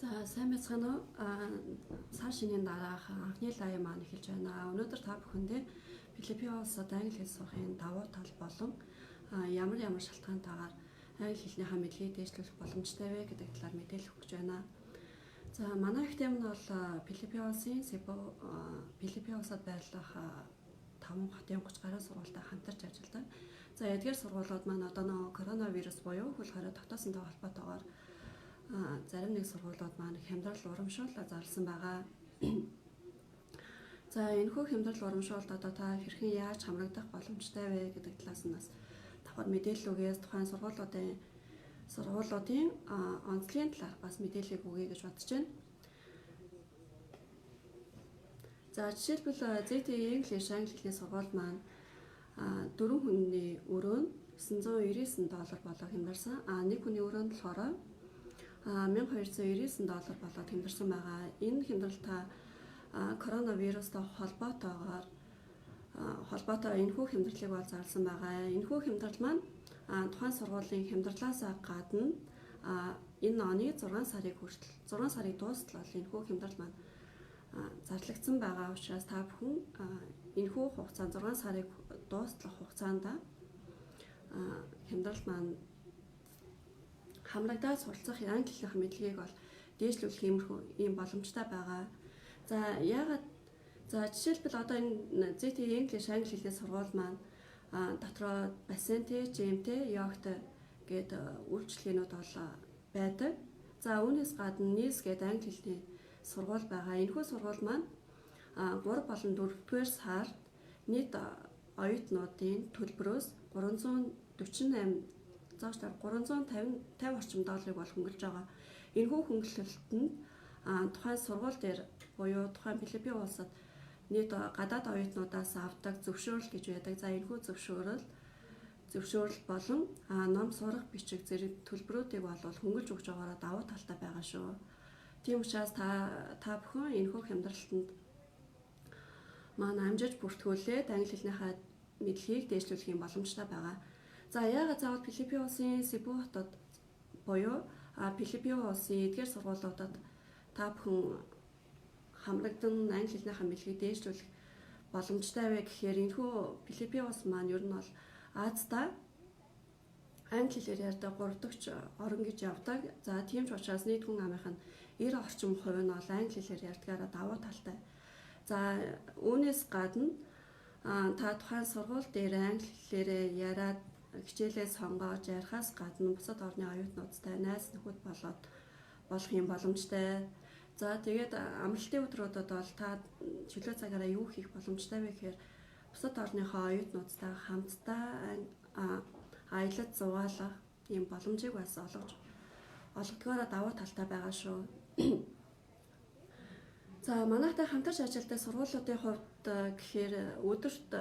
За сайн байцгаана уу? Сар шинийн дараах анхны лайв маань эхэлж байна. Өнөөдөр та бүхэндээ Филиппин улсад англи хэл сурахын давуу тал болон ямар шалтгаантайгаар англи хэлнийхээ мэдлэгийг дэвшлүүлэх боломжтой вэ гэдэг талаар мэдээлэл өгч байна. За манай их тэм нь бол Филиппин улсын Филиппин улсад байрлах 5 хотын 30 гаруй сургуультай хамтарч ажилладаг. За эдгээр сургуулиуд маань одоо нөө коронавирус буюу хөл хорой тогтоосонтой холбоотойгоор зарим нэг сургуулиуд маань хямдрал урамшууллаа зарласан байгаа. За энэхүү хямдрал урамшуулалт одоо та хэрхэн яаж хамрагдах боломжтой вэ гэдэг талаас нь бас давхар мэдээлэл өгье. Тухайн сургуулиудын онцлогийн талаар бас мэдээлэл өгье гэж бодож байна. За жишээлбэл ZTE English англи хэлний сургууль маань 4 хүний өрөө нь $999 болоо хямдарсан. Нэг хүний өрөө нь болохоор $1299 болоод хямдарсан байгаа. Энэ хямдралтай коронавирустай холбоотой энэхүү хямдралыг бол зарласан байгаа. Энэхүү хямдрал маань тухайн сургуулийн хямдралаас гадна энэ оны 6 сарыг дуустал энэхүү хямдрал маань зарлагдсан байгаа учраас та бүхэн энэхүү хугацаанд 6 сарыг дуустал хугацаанд хямдрал маань хамрагдаад суралцах англи хэлний мэдлэгийг бол дээшлүүлэх ийм боломжтой байгаа. За яагаад жишээлбэл одоо энэ ZTE English англи хэлний сургууль маань дотроо бассейнтэй, жимтэй, йогтой гээд үйлчлэгээнүүд бол байдаг. За үүнээс гадна NIS гээд англи хэлний сургууль байгаа. Энэхүү сургууль маань 3 болон 4-р сард нийт оюутнуудын төлбөрөөс 350 орчим долларыг бол хөнгөлж байгаа. Энэхүү хөнгөлөлтөнд тухайн сургууль дээр буюу тухайн Филиппин улсад нийт гадаад оюутнуудаас авдаг зөвшөөрөл гэж байдаг. За энэхүү зөвшөөрөл болон ном сурах бичиг зэрэг төлбөрүүдийг бол хөнгөлж өгч байгаараа давуу талтай байгаа шүү. Тийм учраас та бүхэн энэхүү хямдралтанд маань амжиж бүртгүүлээд англи хэлнийхээ мэдлэгийг дэвшлүүлэх юм боломжтой байгаа. За яагаад заавал Филиппин улсын Себу хотод буюу Филиппин улсын эдгээр сургуулиудад та бүхэн хамрагдан англи хэлнийхээ мэдлэгийг дэвшлүүлэх боломжтой вэ гэхээр энэхүү Филиппин улс маань ер нь бол Азтай англи хэлээр ярьдаг 3 дахь орн гэж явдаг. За тийм ч учраас нийт хүн амынх нь 90 орчим хувь нь бол англи хэлээр ярьдгаараа давуу талтай. За үүнээс гадна та тухайн сургууль дээр англи хэлээр яриад хичээлээ сонгоод ярихаас гадна бусад орны оюутнуудтай найз нөхөд болох юм боломжтой. За тэгээд амралтын өдрүүдэд бол та чөлөө цагаараа юу хийх боломжтой вэ гэхээр бусад орныхоо оюутнуудтай хамтдаа аялал зугаалах юм боломжийг бас олгодгоороо давуу талтай байгаа шүү. За манайтай хамтарч ажилладаг сургуулиудын хувьд гэхээр өдөрт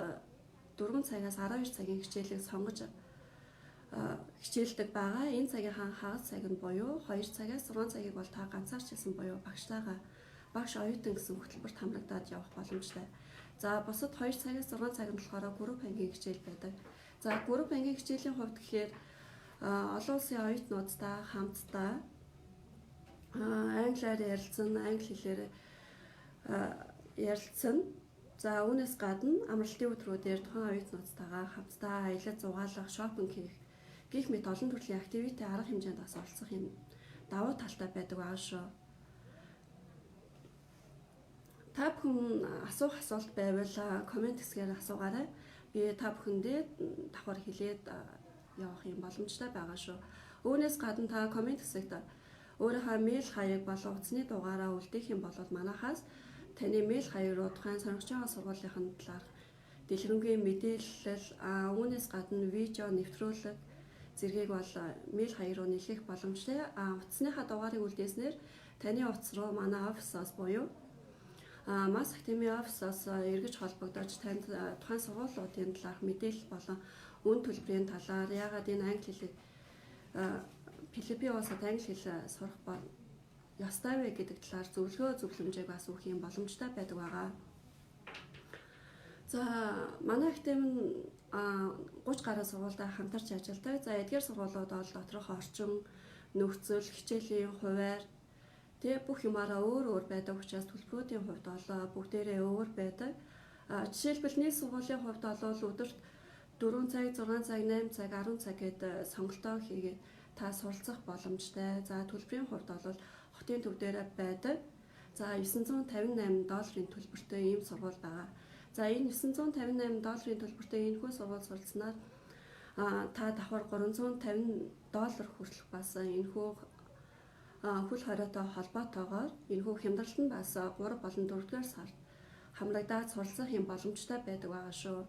4 цагаас 12 цагийн хичээлийг сонгож хичээлдэг байгаа. Энэ цагийн хагас цаг нь буюу 2 цагаас 6 цагийг бол та ганцаарч хэлсэн буюу багш оюутан гэсэн хөтөлбөрт хамрагдаад явах боломжтой. За бусад 2 цагаас 6 цаг нь болохоор групп ангийн хичээл байдаг. За групп ангийн хичээлийн хувьд гэхээр олон улсын оюутнуудтай хамтдаа англиар ярилцсан, англи хэлээр ярилцсан. За үүнээс гадна амралтын өдрүүдээр тухайн оюутнуудтайгаа хамтдаа аялал зугаалах, шопинг хийх мэт олон төрлийн активити арга хэмжээнд бас оролцох юм давуу талтай байдаг байгаа шүү. Та бүхэн асуух асуулт байвал комент хэсгээр асуугаарай. Би та бүхэндээ давхар хэлээд явах юм боломжтой байгаа шүү. Үүнээс гадна та комент хэсэгт өөрийнхөө мэйл хаяг болон утасны дугаараа үлдээх юм бол манайхаас таны мэйл хаяг руу тухайн сонгож байгаа сургуулийн талаар дэлгэрэнгүй мэдээлэл үүнээс гадна видео нэвтрүүлэг зэргийг бол мэйл хаяг руу нэлээх боломжтой. Утасныхаа дугаарыг үлдээснээр таны утас руу манай офисоос буюу Мас Актемийн офисоос эргэж холбогдож танд тухайн сургуулиудын талаарх мэдээлэл болон үн төлбөрийн талаар яагаад энэ англи хэлийг Филиппин улсад англи хэл сурах ёстой вэ гэдэг талаар зөвлөмжийг бас өгөх юм боломжтой байдаг байгаа. За манай их тэм нь 30 гаруй сургуультай хамтарч ажилладаг. За эдгээр сургуулиуд бол доторх орчин, нөхцөл, хичээлийн хуваар Тэгээ бүх юмараа өөр байдаг учраас төлбөрүүдийн хувьд бол бүгдээрээ өөр байдаг. Жишээлбэл нийт сургуулийн хувьд бол өдөрт 4 цаг, 6 цаг, 8 цаг, 10 цаг гэдэг сонголтоо хийгээд та суралцах боломжтой. За төлбөрийн хувьд бол хотын төв дээр байдаг. За $958 төлбөртэй ийм сургууль байгаа. За энэ $958 төлбөртэй энэ хүү сургууль суралцсанаар та давхар $350 хүртэлх бас энэ хүү хөл хориотой холбоотойгоор энэ хүү хямдралт нь бас 3 болон 4 дугаар сард хамрагдаад суралцах юм боломжтой байдаг байгаа шүү.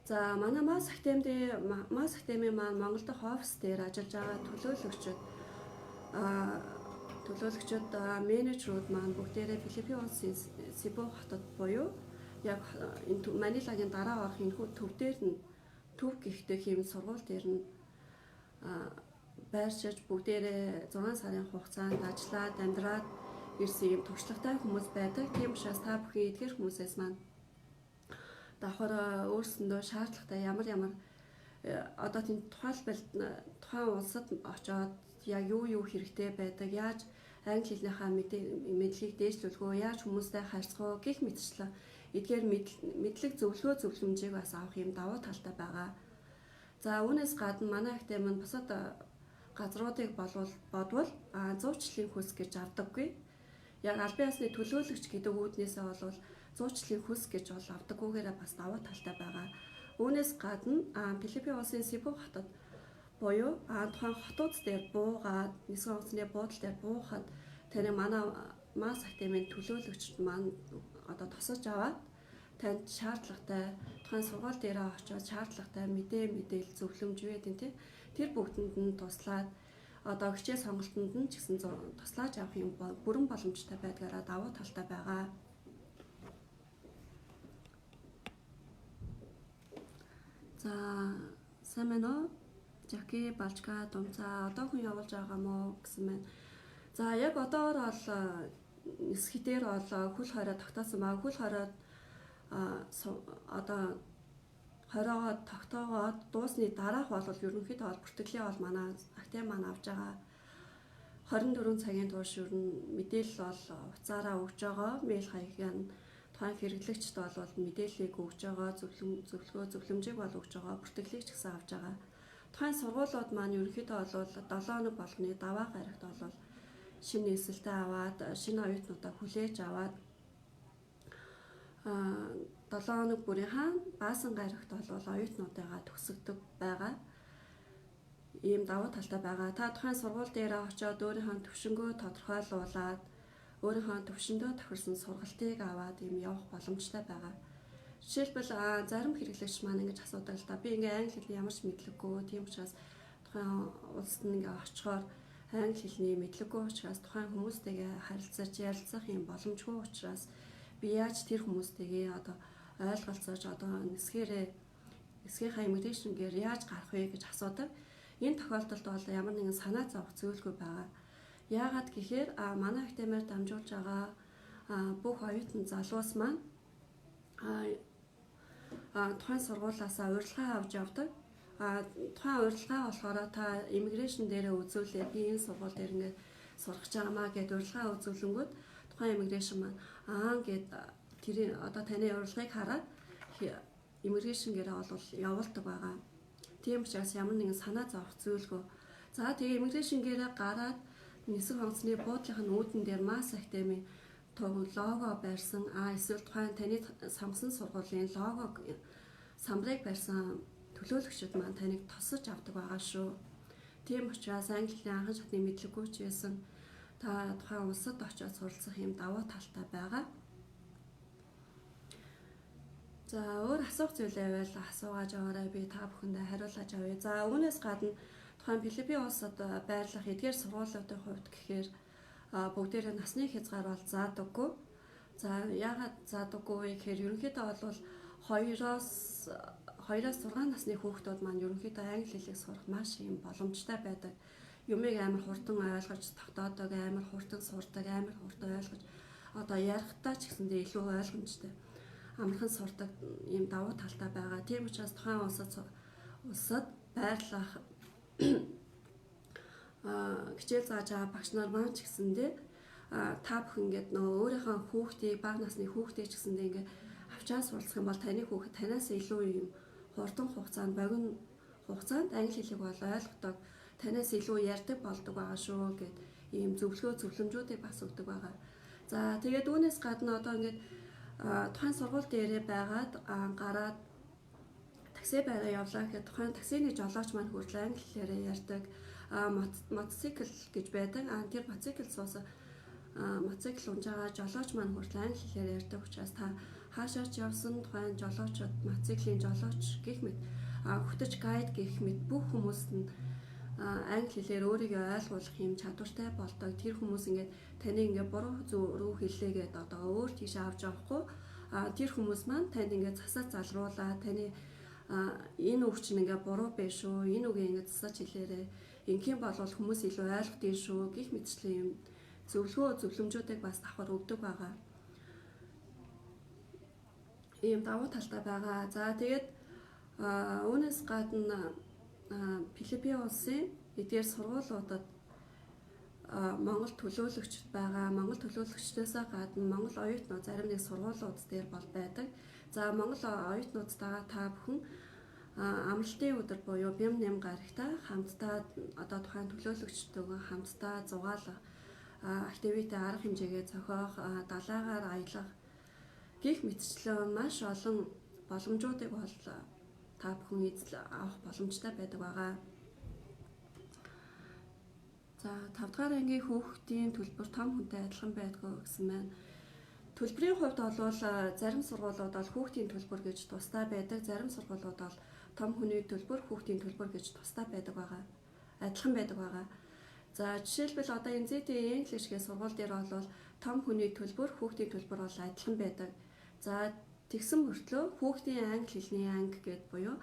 За манай Мас Академийн маань Монгол дахь офис дээр ажиллаж байгаа төлөөлөгчд менежерүүд маань бүгдээрээ Филиппин улсын Сибу хотод буюу яг энэ Манилагийн дараа орох энэ төв дээр нь төв гихтэй хэм сургууль дээр нь байршиж бүгдээрээ 6 сарын хугацаанд ажиллаад амьдраад ирсэн юм туршлагатай хүмүүс байдаг. Тийм учраас та бүхэн эдгээр хүмүүсээс маань давхар өөрсөндөө шаардлагатай ямар одоо тийм тухайн улсад очоод яг юу хэрэгтэй байдаг, яаж англи хэлнийхаа мэдлэгийг дээшлүүлэх үү, яаж хүмүүстэй харьцах уу гэх мэтчлэн эдгээр мэдлэг зөвлөмжийг бас авах юм давуу талтай байгаа. За үүнээс гадна манай академи нь бусад газруудыг бодвол 100 жилийн хөлс гэж авдаггүй. Яг аль бие усны төлөөлөгч гэдэг үүднээсээ бол 100 жилийн хөлс гэж бол авдаггүйгээрээ бас давуу талтай байгаа. Үүнээс гадна Филиппин улсын Сибу хотод буюу тухайн хотууд дээр буугаад нисэх онгоцны буудлын дээр буухад таны манай Мас Академийн төлөөлөгчд маань одоо тосож аваад танд шаардлагатай тухайн сургууль дээр очиж шаардлагатай мэдээлэл зөвлөмж байдэн тий тэр бүгдэнд нь туслаад одоо хичээл сонголтонд нь ч гэсэн туслаж авах юм бүрэн боломжтой байдгаараа давуу талтай байгаа. За сайн байна уу? Жаки Балчка думцаа одоо хүн явуулж байгаа мó гэсэн байна. За яг одоогор бол хэдээр бол хөл хорой тогтоосон баг. Хөл хоройд одоо хоройгоо тогтоогоод дуусны дараах бол ерөнхийдөө бол бүртгэлээ бол манай академи маань авж байгаа. 24 цагийн турш ер нь мэдээлэл бол уцаараа өгж байгаа. Мэйл хаягаар нь тухайн хэрэглэгчд бол мэдээллийг өгж байгаа, зөвлөмжийг бол өгж байгаа, бүртгэлийг ч гэсэн авж байгаа. Тухайн сургуулиуд маань ерөнхийдөө бол 7 хоног болгоны даваа гарагт бол шинэ нийслэлтэй аваад, шинэ оюутнуудаа хүлээж аваад 7 хоног бүрийн хаана баасан гарагт бол оюутнуудаа төгсгдөг байгаа. Ийм давуу талтай байгаа. Та тухайн сургууль дээр очиод өөрийнхөө төвшингөө тодорхойлуулаад өөрийнхөө төвшөндөө тохирсон сургалтыг аваад ийм явах боломжтой байгаа. Жишээлбэл зарим хэрэглэгч маань ингэж асуудаг л да. Би ингээ англи хэлний ямар ч мэдлэггүй, тийм учраас тухайн улсад ингээ очихоор англи хэлний мэдлэггүй учраас тухайн хүмүүстэйгээ харилцаж ярилцах юм боломжгүй учраас би яаж тэр хүмүүстэйгээ одоо ойлголцож одоо нисгийнхаа иммиграшнгээр яаж гарах вэ гэж асуудаг. Энэ тохиолдолд бол ямар нэгэн санаа зовох зүйлгүй байгаа. Яагаад гэхээр манай академиар дамжуулж байгаа бүх оюутан залуус маань тухайн сургуулиасаа урилга авч явдаг. Тухайн урилга болохоор та иммиграшн дээрээ үзүүлээ. Би энэ сургууль дээр ингээд сурах гэж байгаамаа гэдээ урилга үзүүлэнгүүт тухайн иммиграшн маань гэд тэр одоо таны урилгыг хараад иммиграшнгээрээ бол явуулдаг байгаа. Тийм учраас ямар нэгэн санаа зовох зүйлгүй. За тэгээ иммиграшнгээрээ гараад нисэх онгоцны буудлын үүдэн дээр Мас Академийн лого барьсан эсвэл тухайн таны сонгосон сургуулийн логог самбарыг барьсан төлөөлөгчд маань таныг тосож авдаг байгаа шүү. Тийм учраас англи хэлний анхан шатны мэдлэггүй ч байсан та тухайн улсад очиод суралцах юм давуу талтай байгаа. За өөр асуух зүйл байвал асуугааж аваарай, би та бүхэндээ хариулж авъя. За үүнээс гадна тухайн Филиппин улсад байрлах эдгээр сургуулиудын хувьд гэхээр бүгдээрээ насны хязгаар бол заадаггүй. За яагаад заадаггүй вэ гэхээр ерөнхийдөө бол 2-оос 6 насны хүүхдүүд маань ерөнхийдөө англи хэлийг сурах маш юм боломжтой байдаг. Юмыг амар хурдан ойлгож тогтоодог, амар хурдан сурдаг, амар хурдан ойлгож одоо ярихтаа ч гэсэндээ илүү ойлгомжтой. Амархан сурдаг юм давуу талтай байгаа. Тийм учраас тухайн улсад байрлах хичээл зааж байгаа багш нар маань ч гэсэндээ та бүхэн ингээд нөгөө өөрийнхөө хүүхдийг бага насны хүүхдийг ч гэсэндээ ингээд авчаа суралцах юм бол таны хүүхэд танаас илүү юм хурдан хугацаанд богино хугацаанд англи хэлийг бол ойлгодог, танаас илүү ярьдаг болдог байгаа шүү гэд ийм зөвлөмжүүдийг бас өгдөг байгаа. За тэгээд үүнээс гадна одоо ингээд тухайн сургууль дээрээ байгаад гараад такси байраа явлаа гэхэд тухайн таксины жолооч маань хүртэл англи хэлээр ярьдаг. Мотоцикл гэж байдаг. Тэр мотоцикл унж байгаа жолооч маань хүртэл англи хэлээр ярьдаг учраас та хаашаач явсан тухайн жолоочод, мотоциклийн жолооч гэх мэт хөтөч гайд гэх мэт бүх хүмүүст нь англи хэлээр өөрийгөө ойлгуулах юм чадвартай болдог. Тэр хүмүүс ингээд таны ингээд буруу зөв рүү хэллээгээд одоо өөр тийш авч явахгүй. Тэр хүмүүс маань танд ингээд засаж залруулаад таны энэ үг чинь ингээд буруу биш шүү. Энэ үгийг ингээд засаж хэлээрэй. Ингийн болвол хүмүүс илүү ойлгодгийг шүү гэх мэтчлийн юм зөвлөмжүүдийг бас давхар өгдөг байгаа. Ийм давуу талтай байгаа. За тэгээд үүнээс гадна Филиппин улсын эдгээр сургуулиудад Монгол төлөөлөгчд байгаа. Монгол төлөөлөгчдөөс гадна Монгол оюутнууд зарим нэг сургуулиуд дээр бол байдаг. За Монгол оюутнуудтайгаа та бүхэн амралтын өдөр буюу бям гарагта хамтдаа одоо тухайн төлөөлөгчдөөгөө хамтдаа зугаалах, активити арга хэмжээгээ зохиох, далайгаар аялах гих мэтчлэн маш олон боломжуудыг бол та бүхэн эзэл авах боломжтой байдаг байгаа. За 5 дугаар ангийн хүүхдийн төлбөр том хүнтэй адилхан байдгүй гэсэн маань. Төлбөрийн хувьд бол зарим сургуулиуд бол хүүхдийн төлбөр гэж тусдаа байдаг, зарим сургуулиуд бол том хүний төлбөр, хүүхдийн төлбөр гэж тусдаа байдаг байгаа. Адилхан байдаг байгаа. За жишээлбэл одоо энэ ZD English гэх сургууль дээр бол том хүний төлбөр, хүүхдийн төлбөр бол адилхан байдаг. За тэгсэн мөртлөө хүүхдийн англи хэлний анги гэд буюу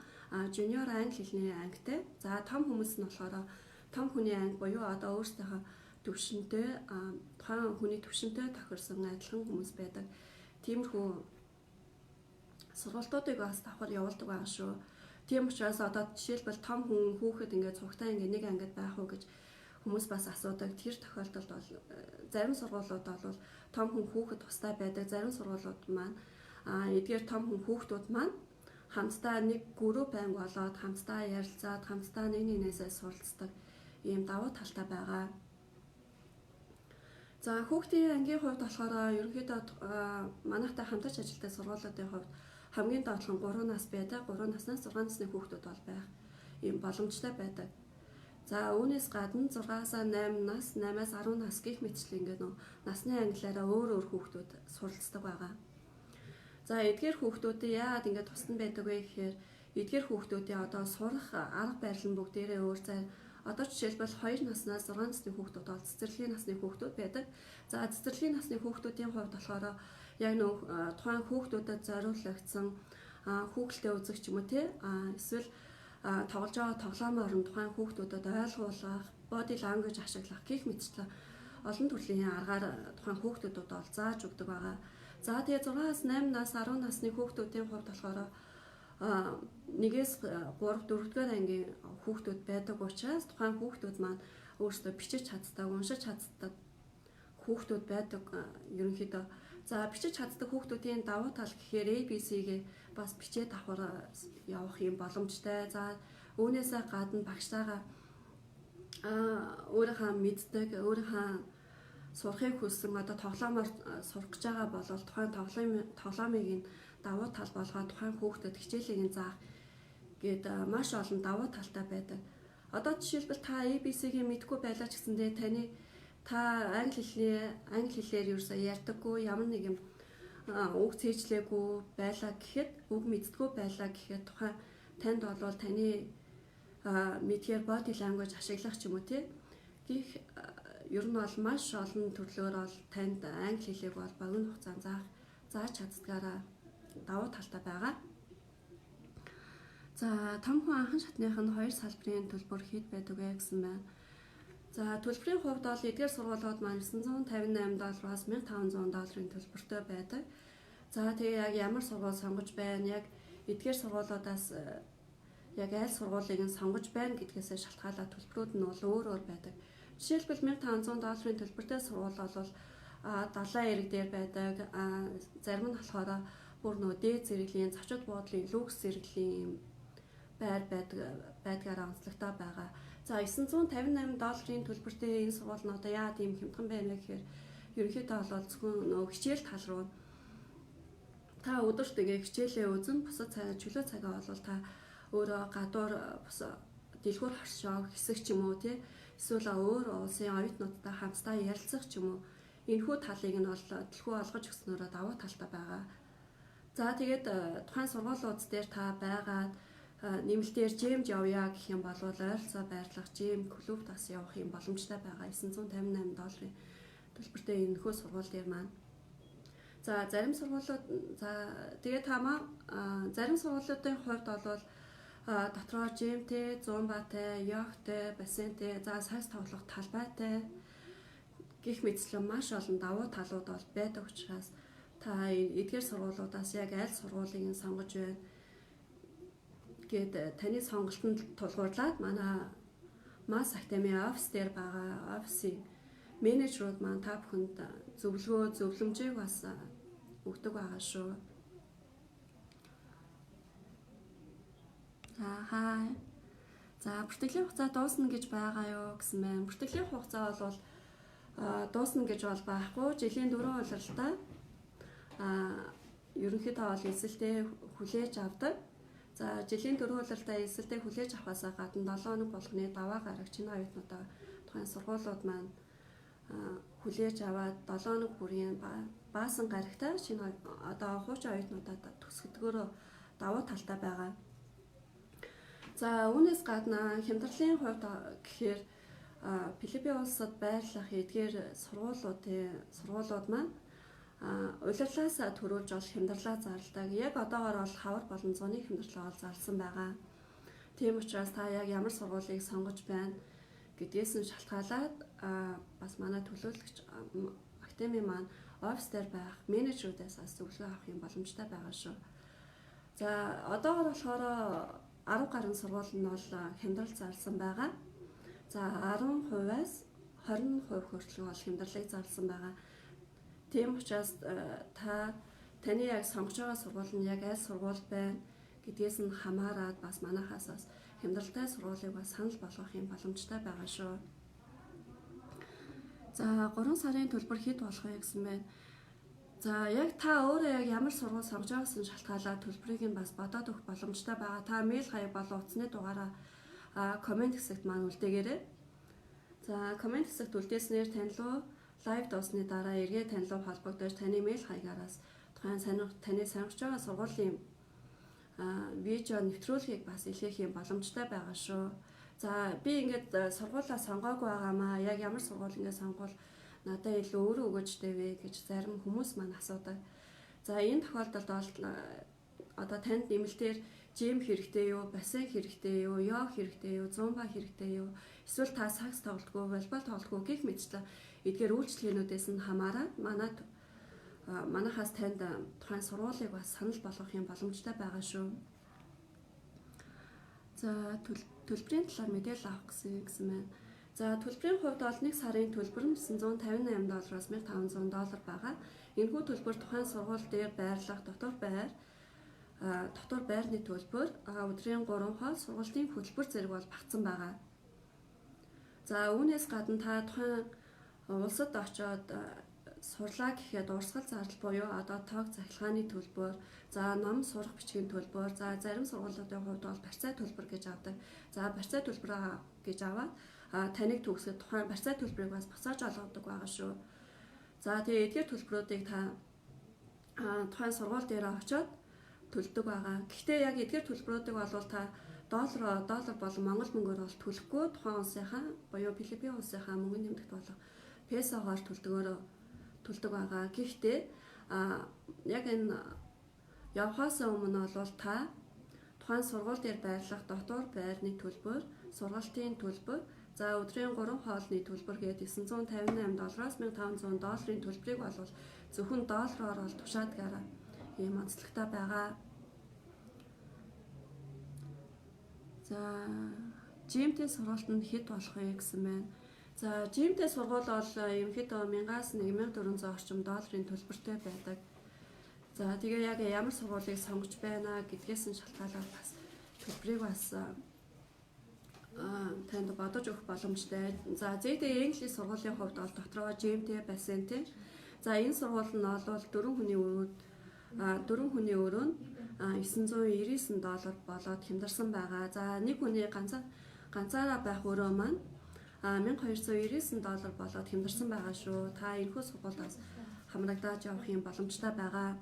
жуниор англи хэлний ангитай. За том хүмүүс нь болохоор том хүний анги буюу одоо өөрсдийнхөө төвшөнтэй тухайн хүний төвшөнтэй тохирсон адилхан хүмүүс байдаг. Тиймэрхүү сургалтуудыг бас давхар явуулдаг байгаа шүү. Тийм учраас одоо жишээлбэл том хүн хүүхэд ингээд цугтаа ингээд нэг ангид байх уу гэж хүмүүс бас асуудаг. Тэр тохиолдолд бол зарим сургуулиуд бол том хүн хүүхэд тустай байдаг. Зарим сургуулиуд маань эдгээр том хүн хүүхдүүд маань хамтдаа нэг групп анги болоод хамтдаа ярилцаад хамтдаа нэгнээсээ суралцдаг ийм давуу талтай байгаа. За хүүхдийн ангийн хувьд болохоор ерөнхийдөө манайхтай хамтарч ажилладаг сургуулиудын хувьд хамгийн доотлон 3 нас байдаг. 3 наснаас 6 насны хүүхдүүд бол байх ийм боломжтой байдаг. За үүнээс гадна 6-аас 8 нас, 8-аас 10 нас гэх мэтчлэн ингээд насны ангилаараа өөр хүүхдүүд суралцдаг байгаа. За эдгээр хүүхдүүдийн яагаад ингээд тусдан байдаг вэ гэхээр эдгээр хүүхдүүдийн одоо сурах арга барил нь бүгдээрээ өөр. За одоо жишээлбэл 2 наснаас 6 насны хүүхдүүд бол цэцэрлэгийн насны хүүхдүүд байдаг. За цэцэрлэгийн насны хүүхдүүдийн хувьд болохоор яг нэг тухайн хүүхдүүдэд зориулагдсан хүүхэлдэд үзэх ч юм уу тий эсвэл тоглож байгаа тоглоомоор нь тухайн хүүхдүүдэд ойлгуулах, body language ашиглах гэх мэтчлэн олон төрлийн аргаар тухайн хүүхдүүдэд бол зааж өгдөг байгаа. За тэгээ 6-аас 8 нас 10 насны хүүхдүүдийн хувьд болохоор 1-ээс 3 4-р ангийн хүүхдүүд байдаг учраас тухайн хүүхдүүд маань өөрсдөө бичиж чаддаг, уншиж чаддаг хүүхдүүд байдаг ерөнхийдөө. За бичиж чаддаг хүүхдүүдийн давуу тал гэхээр ABC-гээ бас бичээд авах явах юм боломжтой. За үүнээсээ гадна багштайгаа өөрийнхөө мэддэг, өөрийнхөө сурахыг хүссэн одоо тоглоомоор сурах гэж байгаа бол тухайн тоглоомыг нь давуу тал болгоод тухайн хүүхдэд хичээлийг нь заах гээд маш олон давуу талтай байдаг. Одоо жишээлбэл та ABC-ийг мэдгүй байлаа ч гэсэндээ та англи хэлээр юусаа ярьдаггүй ямар нэг юм үг цээжлээгүй байлаа гэхэд үг мэддэггүй байлаа гэхэд тухайн танд бол таны мэдхээр body language ашиглах ч юм уу тий гих ер нь бол маш олон төрлөөр бол танд англи хэлийг бол богино хугацаанд зааж чаддгаараа давуу талтай байгаа. За том хүн анхан шатных нь 2 салбарын төлбөр хэд байдаг вэ гэсэн байна. За төлбөрийн хувьд бол эдгээр сургуулиуд маань $958-аас $1,500 төлбөртэй байдаг. За тэгээ яг ямар сургууль сонгож байна, яг эдгээр сургуулиудаас яг аль сургуулийг нь сонгож байна гэдгээс шалтгаалаад төлбөрүүд нь бол өөр байдаг. Жишээлбэл $1500 төлбөртэй сургууль бол далайн эрэг дээр байдаг. Зарим нь болохоор бүр нөө дээд зэрэглэлийн зочид буудлын люкс зэрэглэлийн байр байдгаараа онцлогтой байгаа. За $958 төлбөртэй энэ сургууль нь одоо яагаад ийм хямдхан байна вэ гэхээр ерөнхийдөө бол зөвхөн нөө хичээл тал руу та өдөрт ингээ хичээлээ үзэн бусад чөлөө цагаа бол та өөрөө гадуур бус дэлгүүр хоршоо хэсэг ч юм уу тий эсвэл өөр улсын оюутнуудтай хамтдаа ярилцах ч юм уу энэхүү талыг нь бол дэлгүү олгож өгснөөрөө давуу талтай байгаа. За тэгээд тухайн сургуулиуд дээр та байгаад нэмэлтээр жимд явъя гэх юм бол ойролцоо байрлах жим клуб тас явах юм боломжтой байгаа. $958 төлбөртэй энэхүү сургууль дээр маань. За зарим сургуулиуд тэгээд зарим сургуулиудын хувьд бол дотроо жимтэй, зумбатай, йогтай, бассейнтэй, за сакс тоглох талбайтай гэх мэтчлэн маш олон давуу талууд бол байдаг учраас та эдгээр сургуулиудаас яг аль сургуулийг нь сонгож байна гэд таны сонголтод тулгуурлаад манай Mass Academy офис дээр байгаа офисын менежерүүд маань та бүхэнд зөвлөмжийг бас өгдөг байгаа шүү. За бүртгэлийн хугацаа дуусна гэж байгаа юу гэсэн байна. Бүртгэлийн хугацаа бол дуусна гэж бол байхгүй. Жилийн 4 улиралтай ерөнхийдөө бол эсэлтэй хүлээж авдаг. За жилийн 4 улиралтай эсэлтэй хүлээж авахаас гадна 7 хоног болгоны даваа гарагч шинэ оюутнуудаа тухайн сургуулиуд маань хүлээж аваад 7 хоног бүрийн баасан гарагтай шинэ одоо хуучин оюутнуудад төсгөлтгөөрөө давуу талтай байгаа. За үүнээс гадна хямдралын хувьд гэхээр Филиппин улсад байрлах эдгээр сургуулиуд маань улирлаас төрүүлж бол хямдралаа зарладаг. Яг одоогоор бол хавар болон зуны хямдралаа бол зарласан байгаа. Тийм учраас та яг ямар сургуулийг сонгож байна гэдгээс нь шалтгаалаад бас манай төлөөлөгч академи маань офис дээр байх менежерүүдээс бас зөвлөгөө авах юм боломжтой байгаа шүү. За одоогоор болохоор 10 гаруй сургууль нь бол хямдрал зарласан байгаа. За 10%-аас 20% хүртэл бол хямдралыг зарласан байгаа. Тийм учраас таны яг сонгож байгаа сургууль нь яг аль сургууль байна гэдгээс нь хамаарат бас манайхаас бас хямдралтай сургуулийг бас санал болгох юм боломжтой байгаа шүү. За 3 сарын төлбөр хэд болох вэ гэсэн байна. За яг та өөрөө яг ямар сургууль сонгож байгаас нь шалтгаалаад төлбөрийг нь бас бодоод өгөх боломжтой байгаа. Та мэйл хаяг болон утасны дугаараа комент хэсэгт маань үлдээгээрэй. За комент хэсэгт үлдээснээр тань руу лайв дуусны дараа эргээ тань руу холбогдож таны мэйл хаягаараас тухайн таны сонгож байгаа сургуулийн видео нэвтрүүлгийг бас илгээх юм боломжтой байгаа шүү. За би ингээд сургуулаа сонгоогүй байгаамаа. Яг ямар сургууль ингээд сонгуул надад илүү өөрөө өгөөж дэвэ гэж зарим хүмүүс маань асуудаг. За энэ тохиолдолд бол одоо танд нэмэлтээр жим хэрэгтэй юу, бассейн хэрэгтэй юу, йог хэрэгтэй юу, зумба хэрэгтэй юу, эсвэл та сакс тоглодгоо, волейбол тоглодгоо гэх мэтчлэн эдгээр үйлчлэгнүүдээс нь хамаарат манайхаас танд тухайн сургуулийг бас санал болгох юм боломжтой байгаа шүү. За төлбөрийн талаар мэдээлэл авах гэсэн байна. За төлбөрийн хувьд бол 1 сарын төлбөр нь $958-аас $1500 байгаа. Энэхүү төлбөр тухайн сургууль дээр байрлах дотор байрны төлбөр, өдрийн 3 хоол сургуулийн хөтөлбөр зэрэг бол багтсан байгаа. За үүнээс гадна та тухайн улсад очоод сурлаа гэхэд урсгал зардал буюу одоо тоог захилгааны төлбөр, за ном сурах бичгийн төлбөр, за зарим сургуулиудын хувьд бол барьцаа төлбөр гэж авдаг. За барьцаа төлбөр гэж аваад таныг төгсгөд тухайн барьцаа төлбөрийг бас буцааж олгодог байгаа шүү. За тэгээ эдгээр төлбөрүүдийг та тухайн сургууль дээр очоод төлдөг байгаа. Гэхдээ яг эдгээр төлбөрүүдийг бол та доллар болон монгол мөнгөөр бол төлөхгүй тухайн улсынхаа буюу Филиппин улсынхаа мөнгөний нэмэгдэлт болох песогоор төлдөг байгаа. Гэхдээ яг энэ явхаас өмнө бол та тухайн сургууль дээр байрлах дотор байрны төлбөр, сургалтын төлбөр, за өдрийн 3 хоолны төлбөр гээд $958-аас $1500 төлбөрийг бол зөвхөн доллараар бол тушаадгаараа ийм онцлогтой байгаа. За жимтэй сургалт нь хэд болох вэ гэсэн байна. За, GMT сургууль бол ерөнхийдөө 1000-аас 1400 орчим долларын төлбөртэй байдаг. За, тэгээ яг ямар сургуулийг сонгож байна гэдгээс нь шалтгаалаад бас төлбөрийг бас танд бодож өгөх боломжтой. За, ZD English сургуулийн хувьд бол дотроо GMT байсан тийм. За, энэ сургууль нь бол 4 хүний өрөөнд $999 болоод хямдарсан байгаа. За, нэг хүний ганцаараа байх өрөө маань $1299 болоод хямдарсан байгаа шүү. Та энэхүү сургуулиас хамрагдаж явах юм боломжтой байгаа.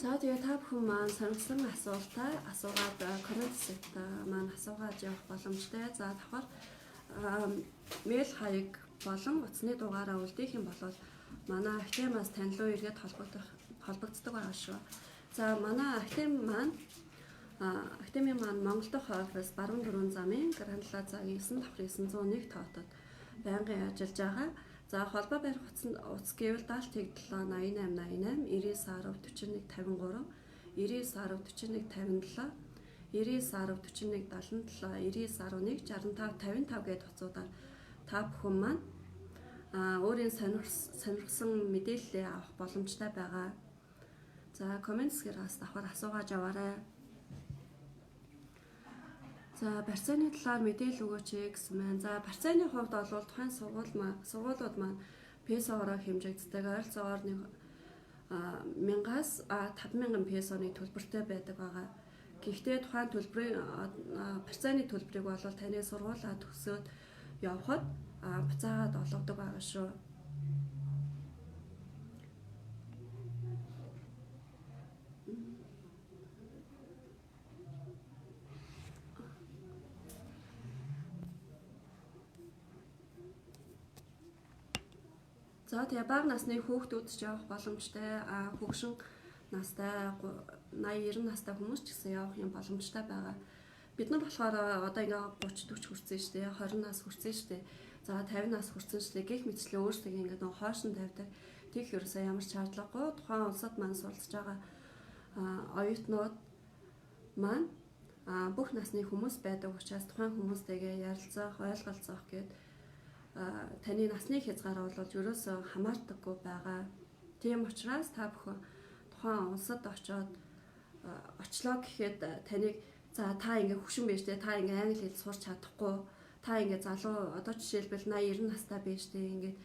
За, тэгээ та бүхэн маань сонирхсан асуултаа асуугаад коммент хэсэгт маань асуугаад явах боломжтой. За, давхар мэйл хаяг болон утасны дугаараа үлдээх юм бол манай Актемаас тань руу эргээд холбогддог байгаа шүү. За, манай Актемийн маань Монгол дахь офис Баруун дөрвөн замын Гранд Плазагийн 9-901 тоотод байнгын ажиллаж байгаа. За, холбоо барих утас гэвэл 77 88 88 99 10 41 53 99 10 41 57 99 11 65 55 гээд утсуудаар та бүхэн маань өөрийн сонирхсан мэдээлэлээ авах боломжтой байгаа. За, комментсээр бас давхар асуугаад яваарай. За, барьцааны талаар мэдээлэл өгөөч гэсэн байна. За, барьцааны хувьд бол тухайн сургуулиуд маань песогоор хэмжигддэг. Ойролцоогоор 1000-аас 5000 песоны төлбөртэй байдаг байгаа. Гэхдээ тухайн барьцааны төлбөрийг бол таны сургуулаа төгсөөд явхад буцаагаад олгодог байгаа шүү. За, тэгээ бага насны хүүхдүүд ч явах боломжтой. Хөгшин настай 80-90 настай хүмүүс ч гэсэн явах юм боломжтой байгаа. Бид нар болохоор одоо ингээ 30-40 хүрсэн шүү дээ. 20 нас хүрсэн шүү дээ. За, 50 нас хүрсэн шүү дээ. Гэх мэтчлээ өөрсдөө ингээ нөө хоошин тавьдаг. Тийх ерөөсөө ямар ч шаардлагагүй. Тухайн улсад маань суралцж байгаа оюутнууд маань бүх насны хүмүүс байдаг учраас тухайн хүмүүстэйгээ ярилцах, ойлголцох гээд таны насны хязгаар бол ерөөсөө хамаардаггүй байгаа. Тийм учраас та бүхэн тухайн улсад очлоо гэхэд таныг та ингээ хөвшин байж тээ, та ингээ англи хэл сурч чадахгүй, та ингээ залуу одоо жишээлбэл 80-90 настай байж тээ, ингээ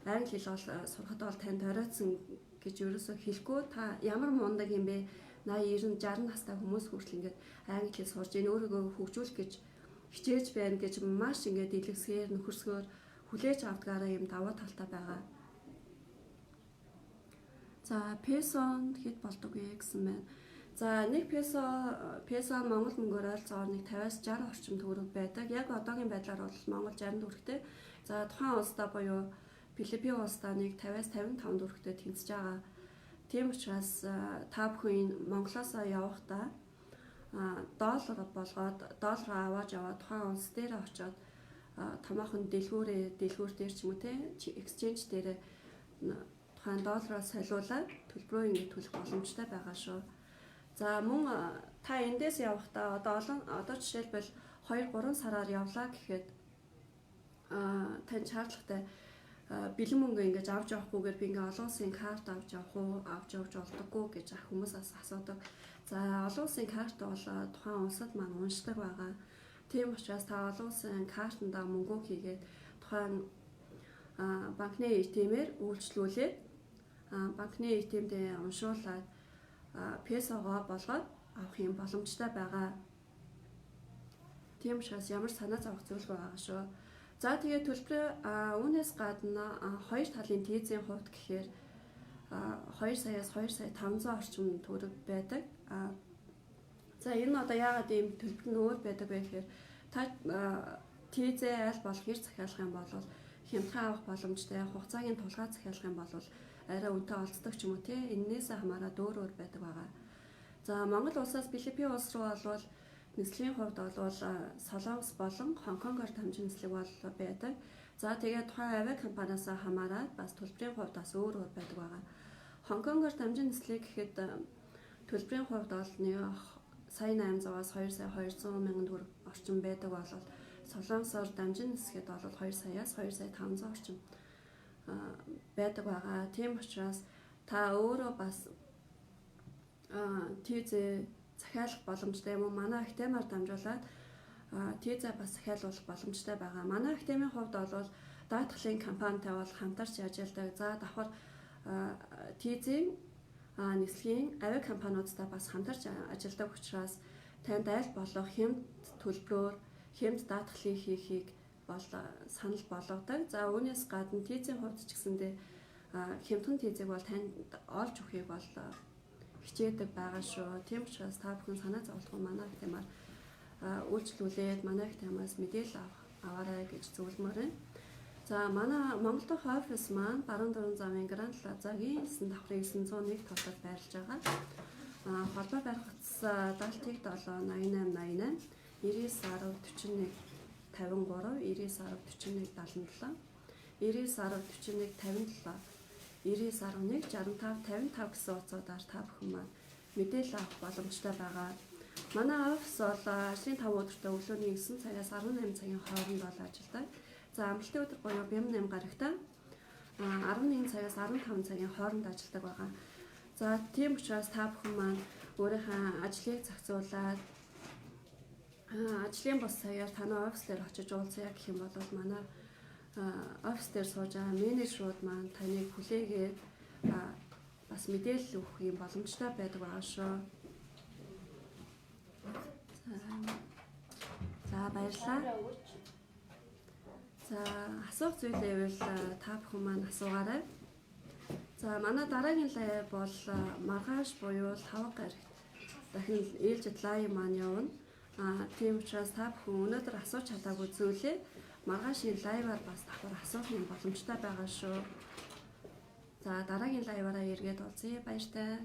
англи хэл бол сурахад бол танд оройтсон гэж ерөөсөө хэлэхгүй. Та ямар мундаг юм бэ? 80-90 60 настай хүмүүс хүртэл ингээ англи хэл сурж энэ өөрийгөө хөгжүүлэх гэж хичээж байна гэж маш ингээ дэлгэсгээр нөхөрсгөөр хүлээж авдгаараа юм даваа талтай байгаа. За, песон хэд болдог вэ гэсэн байна. За, нэг песо Монгол мөнгөөр ойролцоогоор 50-аас 60 орчим төгрөг байдаг. Яг одоогийн байдлаар бол Монгол 60 төгрөгтэй. За, тухайн улсдаа буюу Филиппин улсдаа 50-аас 55 төгрөгтэй тэнцэж байгаа. Тийм учраас та бүхэн Монголоос явахдаа доллар болгоод доллараа аваад яваад тухайн улс дээр очиод томоохон дэлгүүр дээр ч юм уу те exchange дээр тухайн доллараас солиулаад төлбөрөө ингэ төлөх боломжтой байгаа шүү. За, мөн та эндээс явахдаа одоо жишээлбэл 2-3 сараар явлаа гэхэд тань шаардлагатай бэлэн мөнгө ингэж авч явахгүйгээр би ингээ олон улсын карт авч явж болдоггүй гэж хүмүүсээс асуудаг. За, олон улсын карт бол тухайн улсад маань уншдаг байгаа. Тийм учраас та олон улсын картандаа мөнгө хийгээд тухайн банкны ATM-ээр үйлчлүүлээд банкны ATM-д уншуулад песогоо болгоод авах юм боломжтой байгаа. Тийм учраас ямар санаа зовох зүйлгүй байгаа шүү. За, тэгээ төлбөр үүнээс гадна хоёр талын тээзийн хувьд гэхээр 2 саяас 2 сая 500 орчим төгрөг байдаг. За, энэ нь одоо яагаад ийм төлбөр нь өөр байдаг вэ гэхээр та тээзээ аль болох хэр захиалах юм бол хямдхан авах боломжтой, хугацаагийн тулгаа захиалах юм бол арай үнэтэй олцдог ч юм уу те. Эннээс хамаараад өөр байдаг байгаа. За, Монгол улсаас Филиппин улс руу болвол нислэгийн хувьд бол Солонгос болон Хонконгоор дамжин нислэг бол байдаг. За тэгээд тухайн авиа компаниас хамаарат бас төлбөрийн хувьд бас өөр өөр байдаг байгаа. Хонконгоор дамжин нислэг гэхэд төлбөрийн хувьд бол нэг сая 800-аас 2 сая 200 мянган төгрөг орчим байдаг бол Солонгосоор дамжин нисгэхэд бол 2 саяас 2 сая 500 орчим байдаг байгаа. Тийм учраас та өөрөө бас тийзээ захиалах боломжтой юм уу? Манай Актемаар дамжуулаад тийзээ бас захиалуулах боломжтой байгаа. Манай Актемийн хувьд бол даатгалын компанитай бол хамтарч ажилладаг. За давхар тийзээ нислэгийн авиа компаниудтай бас хамтарч ажилладаг учраас танд аль болох хямд төлбөрөөр хямд даатгалыг хийхийг бол санал болгодог. За үүнээс гадна тийзийн хувьд ч гэсэндээ хямдхан тийзийг бол танд олж өгөхийг бол хичээдэг байгаа шүү. Тийм учраас та бүхэн санаа зовлохгүй манай Актемаар үйлчлүүлээд манай Актемаас мэдээлэл аваарай гэж зөвлөмөр байна. За манай Монгол дахь офис маань Баруун Дуран замын Гранд Плазагийн 9 давхрын 901 толгойд байрлаж байгаа. Холбоо барих утас 77 88 88 99 10 41 53 99 10 41 77 99 10 41 57 99 11 65 55 гэсэн утсуудаар та бүхэн маань мэдээлэл авах боломжтой байгаа. Манай офис бол ажлын 5 өдөртөө өглөөний 9 цагаас 18 цагийн хооронд бол ажилладаг. За амралтын өдөр буюу бяцхан гарагтаа 11 цагаас 15 цагийн хооронд ажилладаг байгаа. За тийм учраас та бүхэн маань өөрийнхөө ажлыг зохицуулаад ажлын бус цагаар танай офис дээр очиж уулзъя гэх юм бол манай офис дээр сууж байгаа менежерүүд маань таныг хүлээгээд бас мэдээлэл өгөх юм боломжтой байдаг байгаа шүү. За баярлалаа. За асуух зүйл байвал та бүхэн маань асуугаарай. За манай дараагийн лайв бол маргааш буюу 5 гарагт дахин ээлжид лайв маань явна. Тийм учраас та бүхэн өнөөдөр асууж чадаагүй зүйлээ маргаашийн лайваар бас давхар асуух юм боломжтой байгаа шүү. За дараагийн лайваараа эргээд уулзъя. Баяртай.